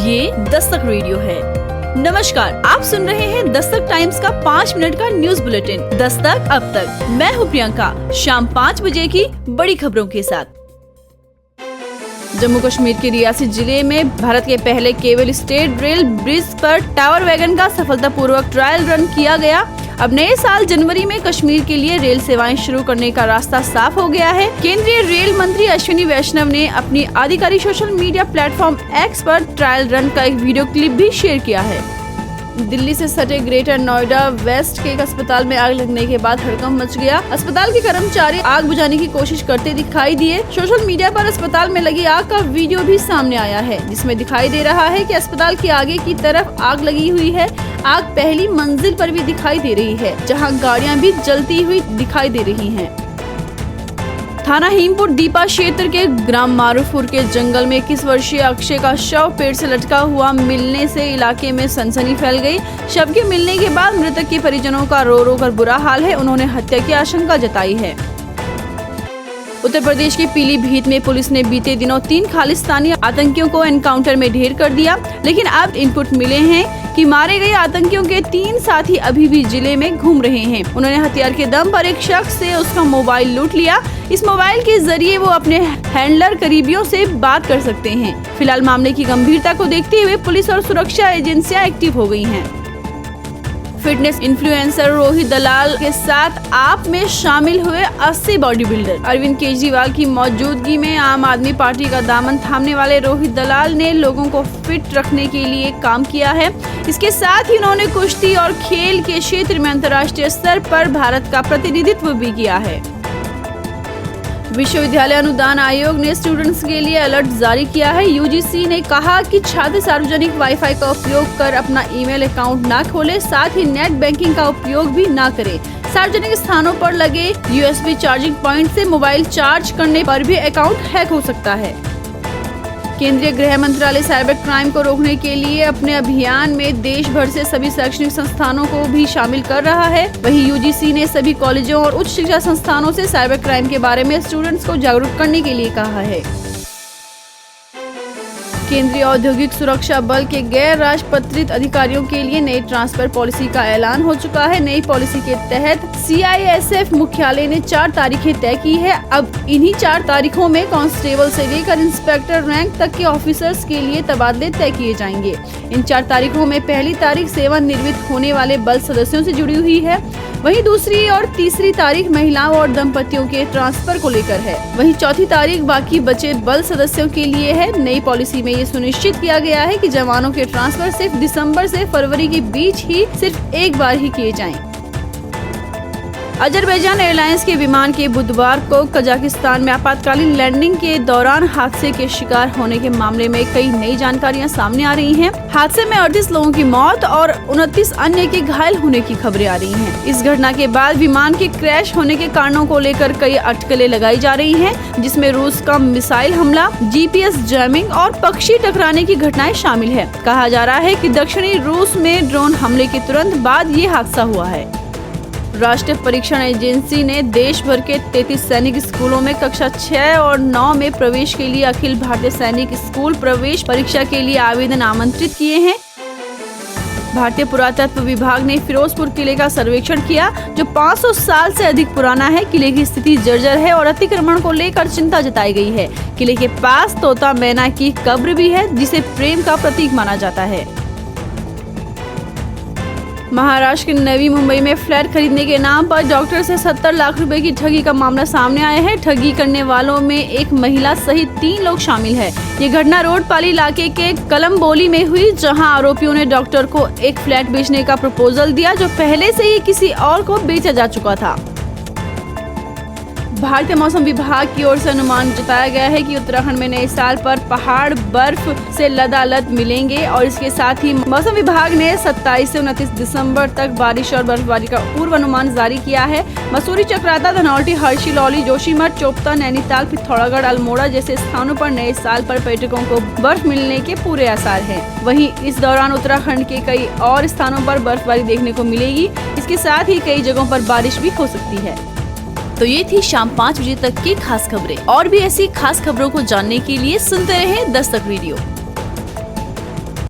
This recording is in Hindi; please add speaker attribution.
Speaker 1: ये दस्तक रेडियो है। नमस्कार, आप सुन रहे हैं दस्तक टाइम्स का 5 मिनट का न्यूज बुलेटिन दस्तक अब तक। मैं हूं प्रियंका। शाम 5 बजे की बड़ी खबरों के साथ। जम्मू कश्मीर के रियासी जिले में भारत के पहले केबल स्टेट रेल ब्रिज पर टावर वैगन का सफलतापूर्वक ट्रायल रन किया गया। अब नए साल जनवरी में कश्मीर के लिए रेल सेवाएं शुरू करने का रास्ता साफ हो गया है। केंद्रीय रेल मंत्री अश्विनी वैष्णव ने अपनी आधिकारिक सोशल मीडिया प्लेटफॉर्म एक्स पर ट्रायल रन का एक वीडियो क्लिप भी शेयर किया है। दिल्ली से सटे ग्रेटर नोएडा वेस्ट के एक अस्पताल में आग लगने के बाद हड़कंप मच गया। अस्पताल के कर्मचारी आग बुझाने की कोशिश करते दिखाई दिए। सोशल मीडिया पर अस्पताल में लगी आग का वीडियो भी सामने आया है, जिसमें दिखाई दे रहा है कि अस्पताल के आगे की तरफ आग लगी हुई है। आग पहली मंजिल पर भी दिखाई दे रही है, जहां गाड़ियां भी जलती हुई दिखाई दे रही हैं। थाना हिमपुर डीपा क्षेत्र के ग्राम मारूपुर के जंगल में 21 वर्षीय अक्षय का शव पेड़ से लटका हुआ मिलने से इलाके में सनसनी फैल गई। शव के मिलने के बाद मृतक के परिजनों का रो रो कर बुरा हाल है। उन्होंने हत्या की आशंका जताई है। उत्तर प्रदेश के पीलीभीत में पुलिस ने बीते दिनों 3 खालिस्तानी आतंकियों को एनकाउंटर में ढेर कर दिया, लेकिन अब इनपुट मिले हैं कि मारे गए आतंकियों के 3 साथी अभी भी जिले में घूम रहे हैं। उन्होंने हथियार के दम पर एक शख्स से उसका मोबाइल लूट लिया। इस मोबाइल के जरिए वो अपने हैंडलर करीबियों से बात कर सकते हैं। फिलहाल मामले की गंभीरता को देखते हुए पुलिस और सुरक्षा एजेंसियां एक्टिव हो गई हैं। फिटनेस इन्फ्लुएंसर रोहित दलाल के साथ आप में शामिल हुए 80 बॉडी बिल्डर। अरविंद केजरीवाल की मौजूदगी में आम आदमी पार्टी का दामन थामने वाले रोहित दलाल ने लोगों को फिट रखने के लिए काम किया है। इसके साथ ही उन्होंने कुश्ती और खेल के क्षेत्र में अंतर्राष्ट्रीय स्तर पर भारत का प्रतिनिधित्व भी किया है। विश्वविद्यालय अनुदान आयोग ने स्टूडेंट्स के लिए अलर्ट जारी किया है। यूजीसी ने कहा कि छात्र सार्वजनिक वाईफाई का उपयोग कर अपना ईमेल अकाउंट न खोलें, साथ ही नेट बैंकिंग का उपयोग भी न करें। सार्वजनिक स्थानों पर लगे यूएसबी चार्जिंग पॉइंट से मोबाइल चार्ज करने पर भी अकाउंट हैक हो सकता है। केंद्रीय गृह मंत्रालय साइबर क्राइम को रोकने के लिए अपने अभियान में देश भर से सभी शैक्षणिक संस्थानों को भी शामिल कर रहा है। वहीं यूजीसी ने सभी कॉलेजों और उच्च शिक्षा संस्थानों से साइबर क्राइम के बारे में स्टूडेंट्स को जागरूक करने के लिए कहा है। केंद्रीय औद्योगिक सुरक्षा बल के गैर राजपत्रित अधिकारियों के लिए नई ट्रांसफर पॉलिसी का ऐलान हो चुका है। नई पॉलिसी के तहत सीआईएसएफ मुख्यालय ने 4 तारीखें तय की है। अब इन्हीं 4 तारीखों में कांस्टेबल से लेकर इंस्पेक्टर रैंक तक के ऑफिसर्स के लिए तबादले तय किए जाएंगे। इन 4 तारीखों में पहली तारीख सेवानिवृत्त होने वाले बल सदस्यों से जुड़ी हुई है। वहीं दूसरी और तीसरी तारीख महिलाओं और दंपतियों के ट्रांसफर को लेकर है। वहीं चौथी तारीख बाकी बचे बल सदस्यों के लिए है। नई पॉलिसी में ये सुनिश्चित किया गया है कि जवानों के ट्रांसफर सिर्फ दिसंबर से फरवरी के बीच ही सिर्फ एक बार ही किए जाएं। अजरबैजान एयरलाइंस के विमान के बुधवार को कजाकिस्तान में आपातकालीन लैंडिंग के दौरान हादसे के शिकार होने के मामले में कई नई जानकारियां सामने आ रही हैं। हादसे में 38 लोगों की मौत और 29 अन्य के घायल होने की खबरें आ रही हैं। इस घटना के बाद विमान के क्रैश होने के कारणों को लेकर कई अटकलें लगाई जा रही हैं, जिसमें रूस का मिसाइल हमला, जीपीएस जैमिंग और पक्षी टकराने की घटनाएं शामिल है। कहा जा रहा है कि दक्षिणी रूस में ड्रोन हमले के तुरंत बाद ये हादसा हुआ है। राष्ट्रीय परीक्षण एजेंसी ने देश भर के 33 सैनिक स्कूलों में कक्षा 6 और 9 में प्रवेश के लिए अखिल भारतीय सैनिक स्कूल प्रवेश परीक्षा के लिए आवेदन आमंत्रित किए हैं। भारतीय पुरातत्व विभाग ने फिरोजपुर किले का सर्वेक्षण किया, जो 500 साल से अधिक पुराना है। किले की स्थिति जर्जर है और अतिक्रमण को लेकर चिंता जताई गई है। किले के पास तोता मैना की कब्र भी है, जिसे प्रेम का प्रतीक माना जाता है। महाराष्ट्र के नवी मुंबई में फ्लैट खरीदने के नाम पर डॉक्टर से 70 लाख रुपए की ठगी का मामला सामने आया है। ठगी करने वालों में एक महिला सहित 3 लोग शामिल है। ये घटना रोडपाली इलाके के कलमबोली में हुई, जहां आरोपियों ने डॉक्टर को एक फ्लैट बेचने का प्रपोजल दिया, जो पहले से ही किसी और को बेचा जा चुका था। भारतीय मौसम विभाग की ओर से अनुमान जताया गया है कि उत्तराखंड में नए साल पर पहाड़ बर्फ से लदालद मिलेंगे और इसके साथ ही मौसम विभाग ने 27 से 29 दिसंबर तक बारिश और बर्फबारी का पूर्व अनुमान जारी किया है। मसूरी, चक्राता, धनौल्टी, हर्षिल, औली, जोशीमठ, चोपता, नैनीताल, पिथौरागढ़, अल्मोड़ा जैसे स्थानों पर नए साल पर पर्यटकों को बर्फ मिलने के पूरे आसार हैं। वहीं इस दौरान उत्तराखंड के कई और स्थानों पर बर्फबारी देखने को मिलेगी। इसके साथ ही कई जगहों पर बारिश भी हो सकती है। तो ये थी शाम 5 बजे तक की खास खबरें। और भी ऐसी खास खबरों को जानने के लिए सुनते रहें दस्तक रेडियो।